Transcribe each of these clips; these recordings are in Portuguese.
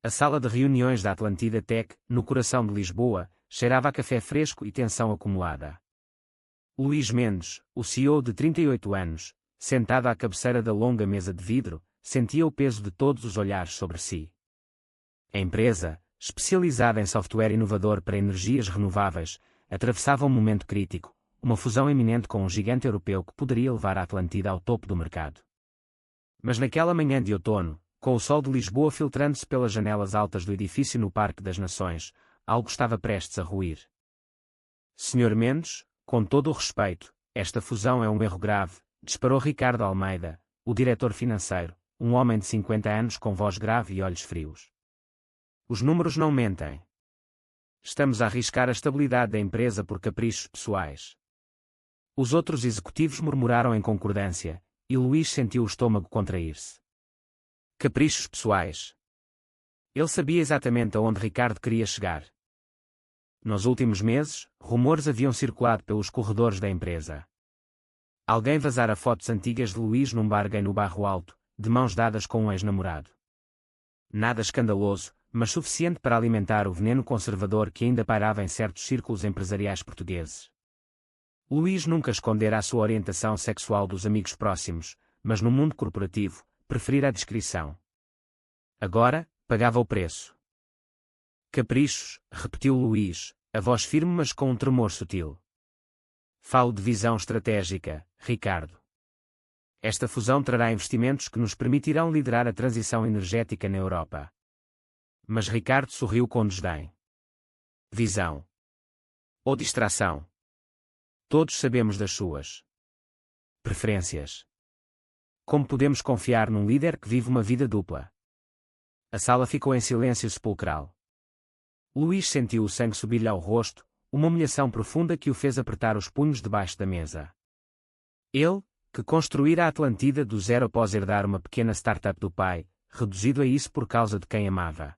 A sala de reuniões da Atlantida Tech, no coração de Lisboa, cheirava a café fresco e tensão acumulada. Luís Mendes, o CEO de 38 anos, sentado à cabeceira da longa mesa de vidro, sentia o peso de todos os olhares sobre si. A empresa, especializada em software inovador para energias renováveis, atravessava um momento crítico, uma fusão iminente com um gigante europeu que poderia levar a Atlantida ao topo do mercado. Mas naquela manhã de outono, com o sol de Lisboa filtrando-se pelas janelas altas do edifício no Parque das Nações, algo estava prestes a ruir. Senhor Mendes, com todo o respeito, esta fusão é um erro grave, disparou Ricardo Almeida, o diretor financeiro, um homem de 50 anos com voz grave e olhos frios. Os números não mentem. Estamos a arriscar a estabilidade da empresa por caprichos pessoais. Os outros executivos murmuraram em concordância, e Luís sentiu o estômago contrair-se. Caprichos pessoais. Ele sabia exatamente aonde Ricardo queria chegar. Nos últimos meses, rumores haviam circulado pelos corredores da empresa. Alguém vazara fotos antigas de Luís num bar gay no Barro Alto, de mãos dadas com um ex-namorado. Nada escandaloso, mas suficiente para alimentar o veneno conservador que ainda pairava em certos círculos empresariais portugueses. Luís nunca escondera a sua orientação sexual dos amigos próximos, mas no mundo corporativo, preferira a discrição. Agora, pagava o preço. Caprichos, repetiu Luís, a voz firme mas com um tremor sutil. Falo de visão estratégica, Ricardo. Esta fusão trará investimentos que nos permitirão liderar a transição energética na Europa. Mas Ricardo sorriu com desdém. Visão. Ou distração. Todos sabemos das suas preferências. Como podemos confiar num líder que vive uma vida dupla? A sala ficou em silêncio sepulcral. Luís sentiu o sangue subir-lhe ao rosto, uma humilhação profunda que o fez apertar os punhos debaixo da mesa. Ele, que construíra a Atlantida do zero após herdar uma pequena startup do pai, reduzido a isso por causa de quem amava.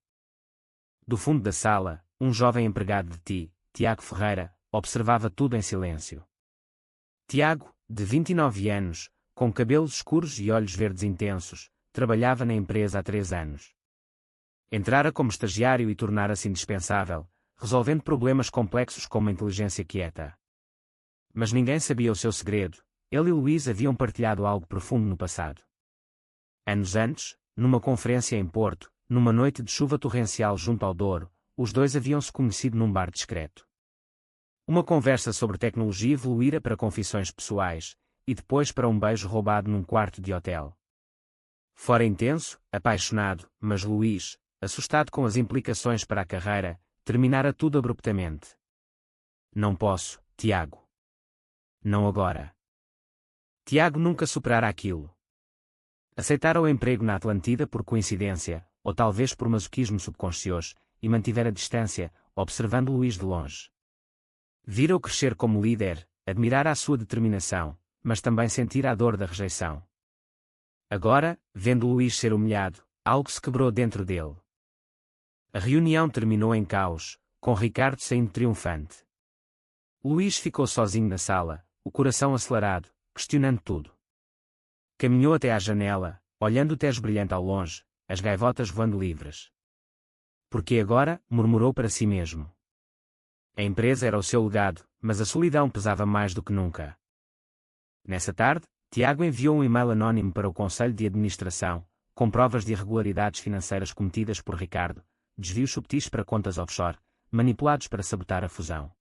Do fundo da sala, um jovem empregado de Tiago Ferreira, observava tudo em silêncio. Tiago, de 29 anos, com cabelos escuros e olhos verdes intensos, trabalhava na empresa há 3 anos. Entrara como estagiário e tornara-se indispensável, resolvendo problemas complexos com uma inteligência quieta. Mas ninguém sabia o seu segredo, ele e Luís haviam partilhado algo profundo no passado. Anos antes, numa conferência em Porto, numa noite de chuva torrencial junto ao Douro, os dois haviam se conhecido num bar discreto. Uma conversa sobre tecnologia evoluíra para confissões pessoais, e depois para um beijo roubado num quarto de hotel. Fora intenso, apaixonado, mas Luís, assustado com as implicações para a carreira, terminara tudo abruptamente. Não posso, Tiago. Não agora. Tiago nunca superara aquilo. Aceitara o emprego na Atlantida por coincidência, ou talvez por masoquismo subconscioso, e mantivera distância, observando Luís de longe. Vira-o crescer como líder, admirara a sua determinação, mas também sentira a dor da rejeição. Agora, vendo Luís ser humilhado, algo se quebrou dentro dele. A reunião terminou em caos, com Ricardo saindo triunfante. Luís ficou sozinho na sala, o coração acelerado, questionando tudo. Caminhou até à janela, olhando o Tejo brilhante ao longe, as gaivotas voando livres. Porque agora, murmurou para si mesmo. A empresa era o seu legado, mas a solidão pesava mais do que nunca. Nessa tarde, Tiago enviou um e-mail anónimo para o Conselho de Administração, com provas de irregularidades financeiras cometidas por Ricardo, desvios subtis para contas offshore, manipulados para sabotar a fusão.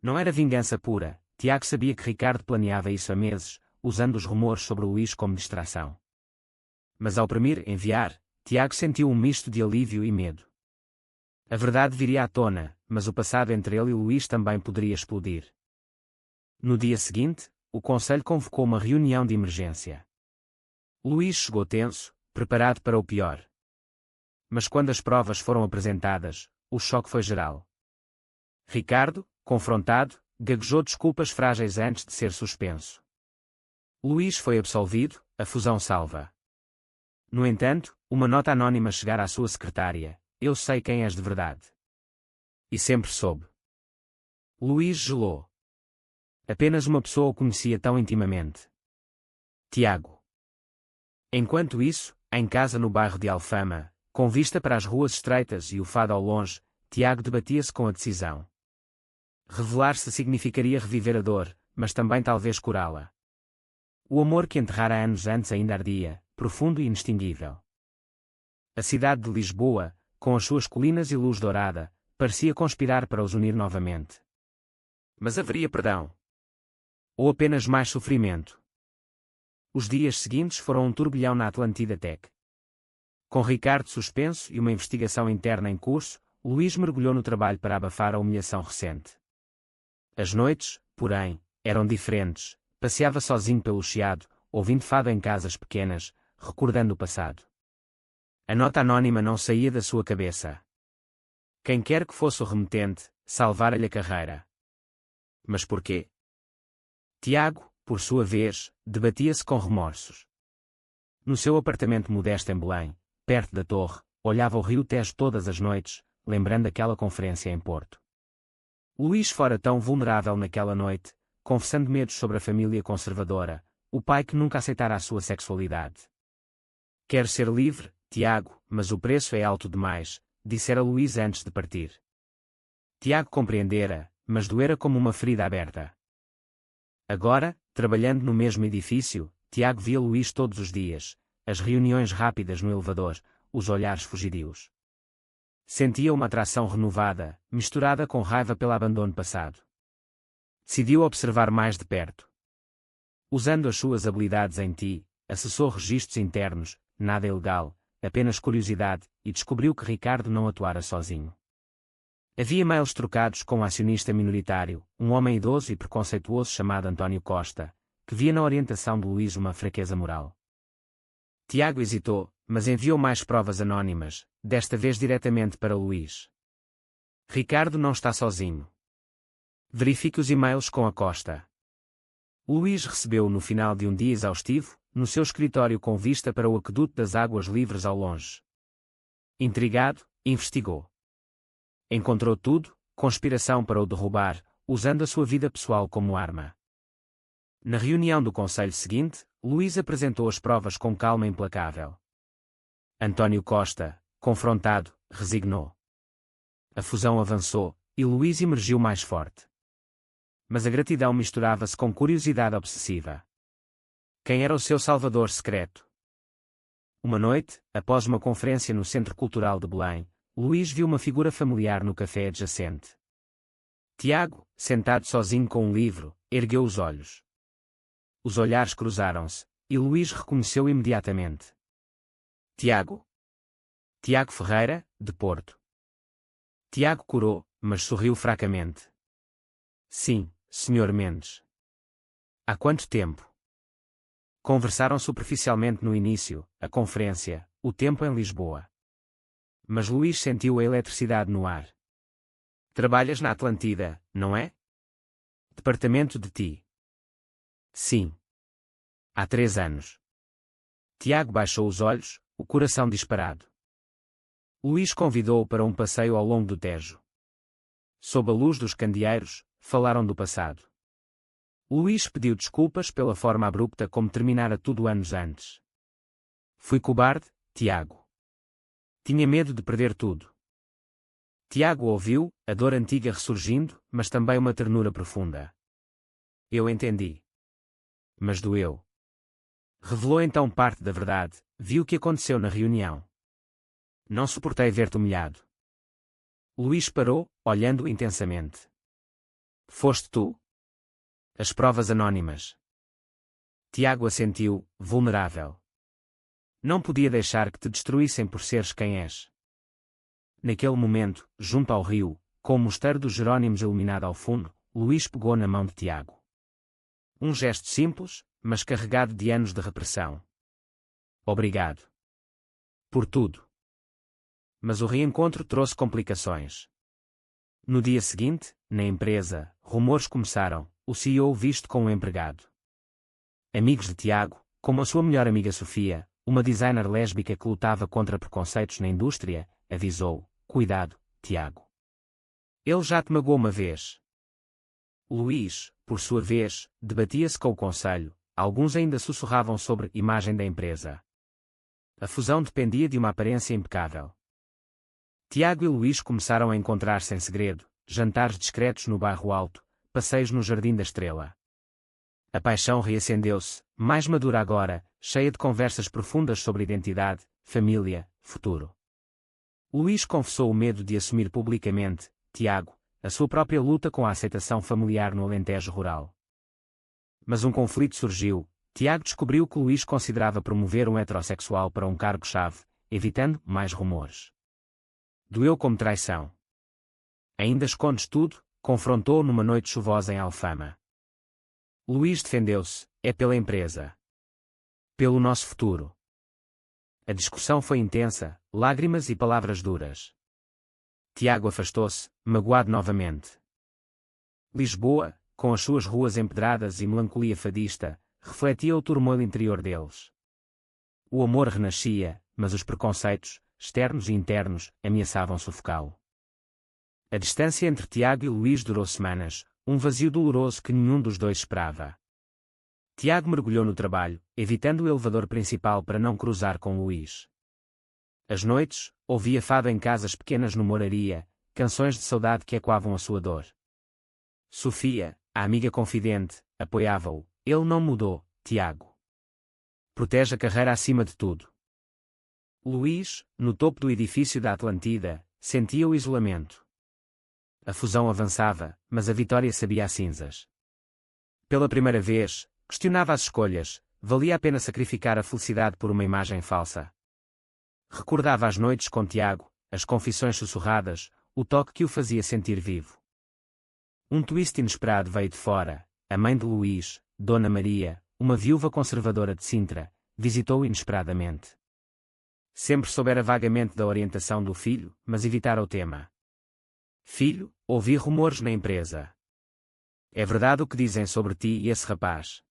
Não era vingança pura, Tiago sabia que Ricardo planeava isso há meses, usando os rumores sobre Luís como distração. Mas ao premir enviar, Tiago sentiu um misto de alívio e medo. A verdade viria à tona, mas o passado entre ele e Luís também poderia explodir. No dia seguinte, o Conselho convocou uma reunião de emergência. Luís chegou tenso, preparado para o pior. Mas quando as provas foram apresentadas, o choque foi geral. Ricardo, confrontado, gaguejou desculpas frágeis antes de ser suspenso. Luís foi absolvido, a fusão salva. No entanto, uma nota anónima chegara à sua secretária: "Eu sei quem és de verdade." E sempre soube. Luís gelou. Apenas uma pessoa o conhecia tão intimamente. Tiago. Enquanto isso, em casa no bairro de Alfama, Com vista para as ruas estreitas e o fado ao longe, Tiago debatia-se com a decisão. Revelar-se significaria reviver a dor, mas também talvez curá-la. O amor que enterrara anos antes ainda ardia, profundo e inextinguível. A cidade de Lisboa, com as suas colinas e luz dourada, parecia conspirar para os unir novamente. Mas haveria perdão? Ou apenas mais sofrimento? Os dias seguintes foram um turbilhão na Atlantida Tech. Com Ricardo suspenso e uma investigação interna em curso, Luís mergulhou no trabalho para abafar a humilhação recente. As noites, porém, eram diferentes. Passeava sozinho pelo Chiado, ouvindo fado em casas pequenas, recordando o passado. A nota anónima não saía da sua cabeça. Quem quer que fosse o remetente, salvara-lhe a carreira. Mas porquê? Tiago, por sua vez, debatia-se com remorsos. No seu apartamento modesto em Belém, perto da torre, olhava o rio Tejo todas as noites, lembrando aquela conferência em Porto. Luís fora tão vulnerável naquela noite, confessando medos sobre a família conservadora, o pai que nunca aceitara a sua sexualidade. Quero ser livre, Tiago, mas o preço é alto demais, dissera Luís antes de partir. Tiago compreendera, mas doera como uma ferida aberta. Agora, trabalhando no mesmo edifício, Tiago via Luís todos os dias, as reuniões rápidas no elevador, os olhares fugidios. Sentia uma atração renovada, misturada com raiva pelo abandono passado. Decidiu observar mais de perto. Usando as suas habilidades em ti, acessou registros internos, nada ilegal, apenas curiosidade, e descobriu que Ricardo não atuara sozinho. Havia mails trocados com um acionista minoritário, um homem idoso e preconceituoso chamado António Costa, que via na orientação de Luís uma fraqueza moral. Tiago hesitou, mas enviou mais provas anónimas, desta vez diretamente para Luís. Ricardo não está sozinho. Verifique os e-mails com a Costa. Luís recebeu no final de um dia exaustivo, no seu escritório com vista para o aqueduto das águas livres ao longe. Intrigado, investigou. Encontrou tudo, conspiração para o derrubar, usando a sua vida pessoal como arma. Na reunião do conselho seguinte, Luís apresentou as provas com calma implacável. António Costa, confrontado, resignou. A fusão avançou, e Luís emergiu mais forte. Mas a gratidão misturava-se com curiosidade obsessiva. Quem era o seu salvador secreto? Uma noite, após uma conferência no Centro Cultural de Belém, Luís viu uma figura familiar no café adjacente. Tiago, sentado sozinho com um livro, ergueu os olhos. Os olhares cruzaram-se, e Luís reconheceu imediatamente. Tiago. Tiago Ferreira, de Porto. Tiago corou, mas sorriu fracamente. Sim, Sr. Mendes. Há quanto tempo? Conversaram superficialmente no início, a conferência, o tempo em Lisboa. Mas Luís sentiu a eletricidade no ar. Trabalhas na Atlantida, não é? Departamento de ti. Sim. Há 3 anos. Tiago baixou os olhos, o coração disparado. Luís convidou-o para um passeio ao longo do Tejo. Sob a luz dos candeeiros, falaram do passado. Luís pediu desculpas pela forma abrupta como terminara tudo anos antes. Fui cobarde, Tiago. Tinha medo de perder tudo. Tiago ouviu, a dor antiga ressurgindo, mas também uma ternura profunda. Eu entendi. Mas doeu. Revelou então parte da verdade, viu o que aconteceu na reunião. Não suportei ver-te humilhado. Luís parou, olhando-o intensamente. Foste tu? As provas anónimas. Tiago assentiu, vulnerável. Não podia deixar que te destruíssem por seres quem és. Naquele momento, junto ao rio, com o mosteiro dos Jerónimos iluminado ao fundo, Luís pegou na mão de Tiago. Um gesto simples, mas carregado de anos de repressão. Obrigado. Por tudo. Mas o reencontro trouxe complicações. No dia seguinte, na empresa, rumores começaram, o CEO visto com um empregado. Amigos de Tiago, como a sua melhor amiga Sofia, uma designer lésbica que lutava contra preconceitos na indústria, avisou, cuidado, Tiago. Ele já te magoou uma vez. Luís, por sua vez, debatia-se com o conselho, alguns ainda sussurravam sobre imagem da empresa. A fusão dependia de uma aparência impecável. Tiago e Luís começaram a encontrar-se em segredo, jantares discretos no bairro Alto, passeios no Jardim da Estrela. A paixão reacendeu-se, mais madura agora, cheia de conversas profundas sobre identidade, família, futuro. Luís confessou o medo de assumir publicamente, Tiago, a sua própria luta com a aceitação familiar no Alentejo rural. Mas um conflito surgiu. Tiago descobriu que Luís considerava promover um heterossexual para um cargo-chave, evitando mais rumores. Doeu como traição. Ainda escondes tudo? Confrontou numa noite chuvosa em Alfama. Luís defendeu-se, é pela empresa. Pelo nosso futuro. A discussão foi intensa, lágrimas e palavras duras. Tiago afastou-se, magoado novamente. Lisboa, com as suas ruas empedradas e melancolia fadista, refletia o turmoil interior deles. O amor renascia, mas os preconceitos, externos e internos, ameaçavam sufocá-lo. A distância entre Tiago e Luís durou semanas, um vazio doloroso que nenhum dos dois esperava. Tiago mergulhou no trabalho, evitando o elevador principal para não cruzar com Luís. Às noites, ouvia fado em casas pequenas no Moraria, canções de saudade que ecoavam a sua dor. Sofia, a amiga confidente, apoiava-o. Ele não mudou, Tiago. Protege a carreira acima de tudo. Luís, no topo do edifício da Atlantida, sentia o isolamento. A fusão avançava, mas a vitória sabia a cinzas. Pela primeira vez, questionava as escolhas, valia a pena sacrificar a felicidade por uma imagem falsa. Recordava as noites com Tiago, as confissões sussurradas, o toque que o fazia sentir vivo. Um twist inesperado veio de fora. A mãe de Luís, Dona Maria, uma viúva conservadora de Sintra, visitou-o inesperadamente. Sempre soubera vagamente da orientação do filho, mas evitara o tema. Filho, ouvi rumores na empresa. É verdade o que dizem sobre ti e esse rapaz?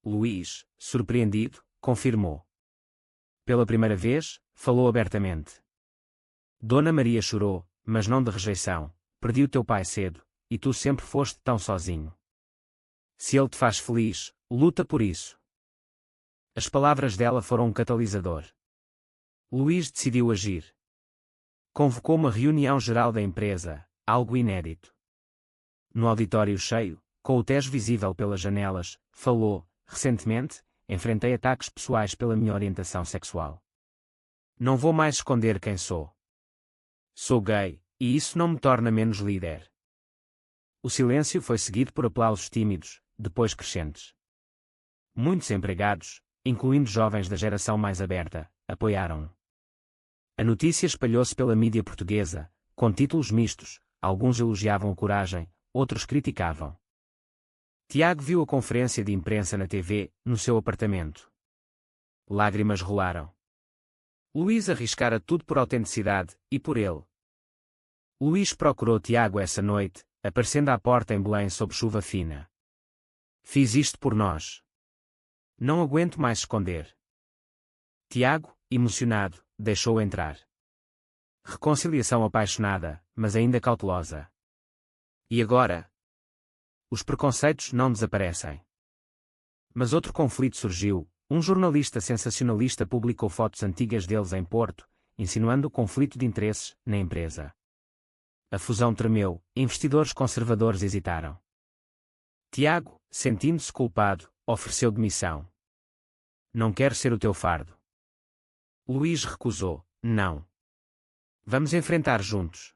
Luís, surpreendido, confirmou. Pela primeira vez, falou abertamente. Dona Maria chorou, mas não de rejeição. Perdi o teu pai cedo, e tu sempre foste tão sozinho. Se ele te faz feliz, luta por isso. As palavras dela foram um catalisador. Luís decidiu agir. Convocou uma reunião geral da empresa, algo inédito. No auditório cheio, com o tejo visível pelas janelas, falou: recentemente, enfrentei ataques pessoais pela minha orientação sexual. Não vou mais esconder quem sou. Sou gay, e isso não me torna menos líder. O silêncio foi seguido por aplausos tímidos, depois crescentes. Muitos empregados, incluindo jovens da geração mais aberta, apoiaram-no. A notícia espalhou-se pela mídia portuguesa, com títulos mistos, alguns elogiavam a coragem, outros criticavam. Tiago viu a conferência de imprensa na TV, no seu apartamento. Lágrimas rolaram. Luís arriscara tudo por autenticidade, e por ele. Luís procurou Tiago essa noite, aparecendo à porta em Belém sob chuva fina. Fiz isto por nós. Não aguento mais esconder. Tiago, emocionado, deixou-o entrar. Reconciliação apaixonada, mas ainda cautelosa. E agora? Os preconceitos não desaparecem. Mas outro conflito surgiu. Um jornalista sensacionalista publicou fotos antigas deles em Porto, insinuando o conflito de interesses na empresa. A fusão tremeu, investidores conservadores hesitaram. Tiago, sentindo-se culpado, ofereceu demissão. Não quero ser o teu fardo. Luís recusou. Não. Vamos enfrentar juntos.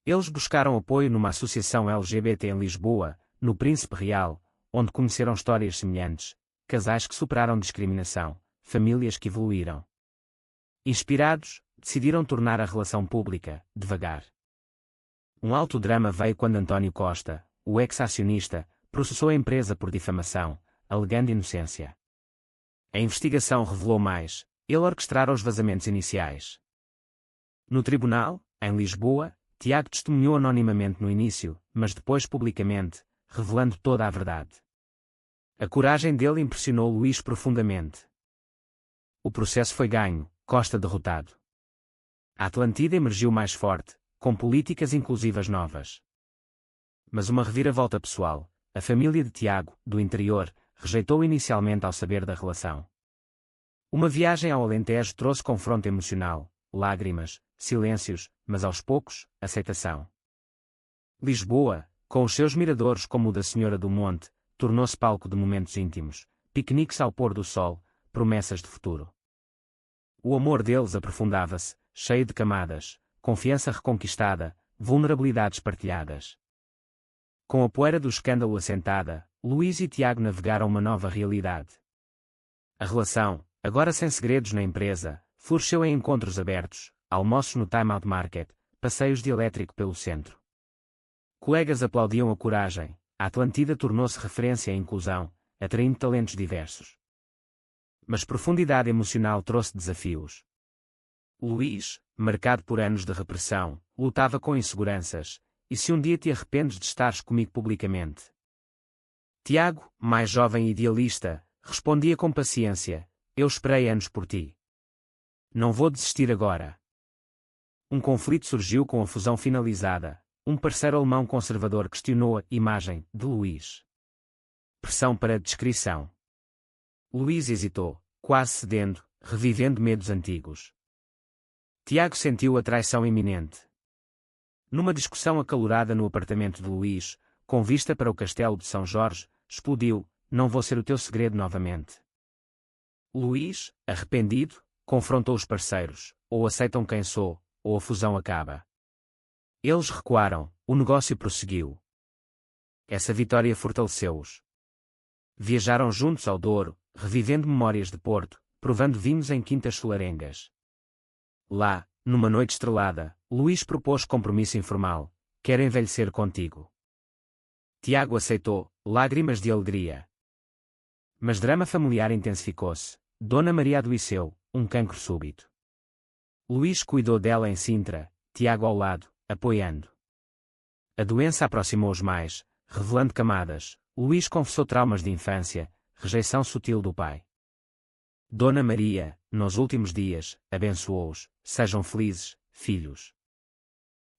Eles buscaram apoio numa associação LGBT em Lisboa, no Príncipe Real, onde conheceram histórias semelhantes, casais que superaram discriminação, famílias que evoluíram. Inspirados, decidiram tornar a relação pública, devagar. Um alto drama veio quando António Costa, o ex-acionista, processou a empresa por difamação, alegando inocência. A investigação revelou mais. Ele orquestrara os vazamentos iniciais. No tribunal, em Lisboa, Tiago testemunhou anonimamente no início, mas depois publicamente, revelando toda a verdade. A coragem dele impressionou Luís profundamente. O processo foi ganho, Costa derrotado. A Atlantida emergiu mais forte, com políticas inclusivas novas. Mas uma reviravolta pessoal. A família de Tiago, do interior, rejeitou inicialmente ao saber da relação. Uma viagem ao Alentejo trouxe confronto emocional, lágrimas, silêncios, mas aos poucos, aceitação. Lisboa, com os seus miradores como o da Senhora do Monte, tornou-se palco de momentos íntimos, piqueniques ao pôr do sol, promessas de futuro. O amor deles aprofundava-se, cheio de camadas, confiança reconquistada, vulnerabilidades partilhadas. Com a poeira do escândalo assentada, Luís e Tiago navegaram uma nova realidade. A relação, agora sem segredos na empresa, floresceu em encontros abertos, almoços no Time Out Market, passeios de elétrico pelo centro. Colegas aplaudiam a coragem, a Atlantida tornou-se referência à inclusão, atraindo talentos diversos. Mas profundidade emocional trouxe desafios. Luís, marcado por anos de repressão, lutava com inseguranças. E se um dia te arrependes de estares comigo publicamente? Tiago, mais jovem e idealista, respondia com paciência: eu esperei anos por ti. Não vou desistir agora. Um conflito surgiu com a fusão finalizada. Um parceiro alemão conservador questionou a imagem de Luís. Pressão para a descrição. Luís hesitou, quase cedendo, revivendo medos antigos. Tiago sentiu a traição iminente. Numa discussão acalorada no apartamento de Luís, com vista para o castelo de São Jorge, explodiu: não vou ser o teu segredo novamente. Luís, arrependido, confrontou os parceiros: ou aceitam quem sou, ou a fusão acaba. Eles recuaram, o negócio prosseguiu. Essa vitória fortaleceu-os. Viajaram juntos ao Douro, revivendo memórias de Porto, provando vinhos em quintas solarengas. Lá, numa noite estrelada, Luís propôs compromisso informal: quero envelhecer contigo. Tiago aceitou, lágrimas de alegria. Mas drama familiar intensificou-se. Dona Maria adoeceu, um cancro súbito. Luís cuidou dela em Sintra, Tiago ao lado, apoiando. A doença aproximou-os mais, revelando camadas. Luís confessou traumas de infância, rejeição sutil do pai. Dona Maria, nos últimos dias, abençoou-os: sejam felizes, filhos.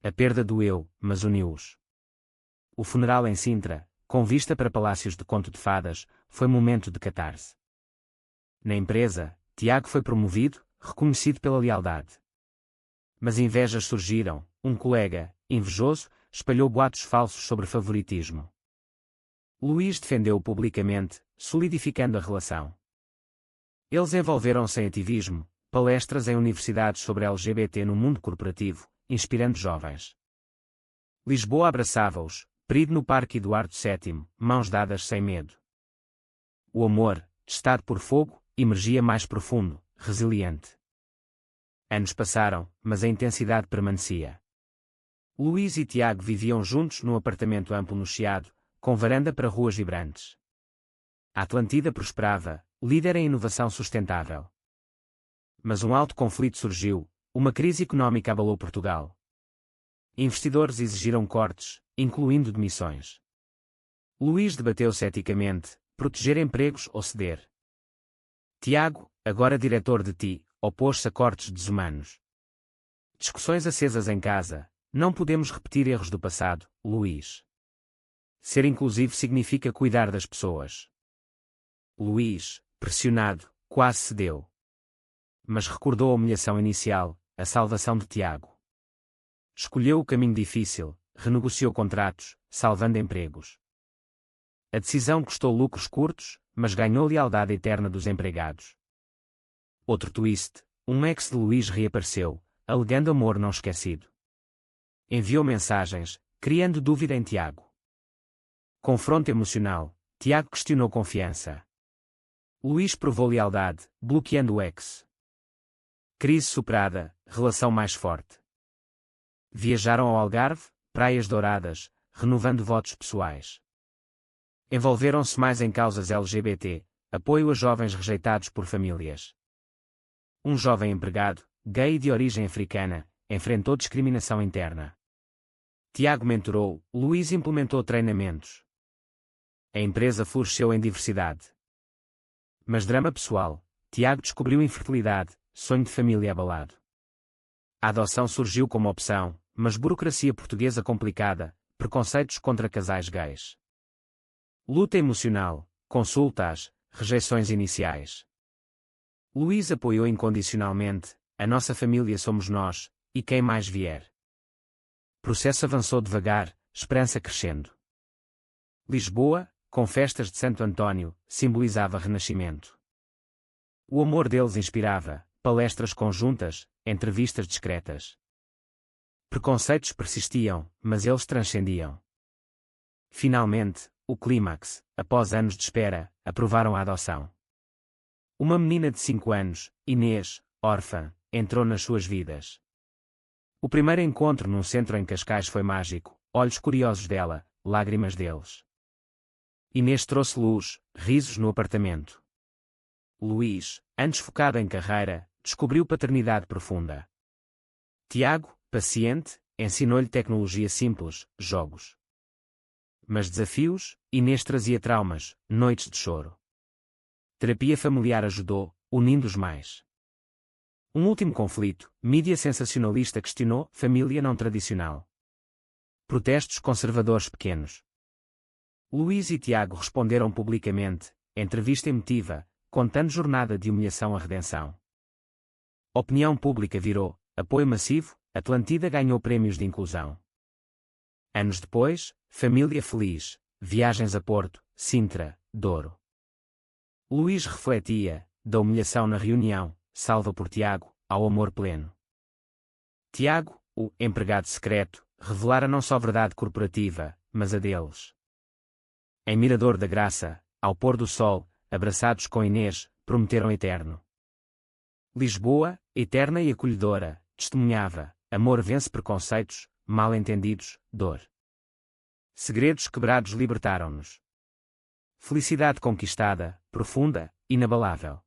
A perda doeu, mas uniu-os. O funeral em Sintra, com vista para palácios de conto de fadas, foi momento de catarse. Na empresa, Tiago foi promovido, reconhecido pela lealdade. Mas invejas surgiram. Um colega, invejoso, espalhou boatos falsos sobre favoritismo. Luís defendeu-o publicamente, solidificando a relação. Eles envolveram-se em ativismo, palestras em universidades sobre LGBT no mundo corporativo, inspirando jovens. Lisboa abraçava-os, perido no Parque Eduardo VII, mãos dadas sem medo. O amor, testado por fogo, emergia mais profundo, resiliente. Anos passaram, mas a intensidade permanecia. Luís e Tiago viviam juntos num apartamento amplo no Chiado, com varanda para ruas vibrantes. A Atlantida prosperava, líder em inovação sustentável. Mas um alto conflito surgiu, uma crise económica abalou Portugal. Investidores exigiram cortes, incluindo demissões. Luís debateu ceticamente: proteger empregos ou ceder. Tiago, agora diretor de TI, opôs-se a cortes desumanos. Discussões acesas em casa: não podemos repetir erros do passado, Luís. Ser inclusivo significa cuidar das pessoas. Luís, pressionado, quase cedeu. Mas recordou a humilhação inicial, a salvação de Tiago. Escolheu o caminho difícil, renegociou contratos, salvando empregos. A decisão custou lucros curtos, mas ganhou lealdade eterna dos empregados. Outro twist: um ex de Luís reapareceu, alegando amor não esquecido. Enviou mensagens, criando dúvida em Tiago. Confronto emocional: Tiago questionou confiança. Luís provou lealdade, bloqueando o ex. Crise superada, relação mais forte. Viajaram ao Algarve, praias douradas, renovando votos pessoais. Envolveram-se mais em causas LGBT, apoio a jovens rejeitados por famílias. Um jovem empregado, gay de origem africana, enfrentou discriminação interna. Tiago mentorou, Luís implementou treinamentos. A empresa floresceu em diversidade. Mas drama pessoal: Tiago descobriu infertilidade, sonho de família abalado. A adoção surgiu como opção, mas burocracia portuguesa complicada, preconceitos contra casais gays. Luta emocional, consultas, rejeições iniciais. Luís apoiou incondicionalmente: a nossa família somos nós, e quem mais vier. Processo avançou devagar, esperança crescendo. Lisboa, com festas de Santo António, simbolizava renascimento. O amor deles inspirava, palestras conjuntas, entrevistas discretas. Preconceitos persistiam, mas eles transcendiam. Finalmente, o clímax, após anos de espera, aprovaram a adoção. Uma menina de 5 anos, Inês, órfã, entrou nas suas vidas. O primeiro encontro num centro em Cascais foi mágico, olhos curiosos dela, lágrimas deles. Inês trouxe luz, risos no apartamento. Luís, antes focado em carreira, descobriu paternidade profunda. Tiago, paciente, ensinou-lhe tecnologia simples, jogos. Mas desafios, Inês trazia traumas, noites de choro. Terapia familiar ajudou, unindo-os mais. Um último conflito, mídia sensacionalista questionou, família não tradicional. Protestos conservadores pequenos. Luís e Tiago responderam publicamente, entrevista emotiva, contando jornada de humilhação à redenção. Opinião pública virou, apoio massivo, Atlantida ganhou prémios de inclusão. Anos depois, família feliz, viagens a Porto, Sintra, Douro. Luís refletia, da humilhação na reunião, salva por Tiago, ao amor pleno. Tiago, o empregado secreto, revelara não só verdade corporativa, mas a deles. Em Mirador da Graça, ao pôr do sol, abraçados com Inês, prometeram eterno. Lisboa, eterna e acolhedora, testemunhava, amor vence preconceitos, mal-entendidos, dor. Segredos quebrados libertaram-nos. Felicidade conquistada, profunda, inabalável.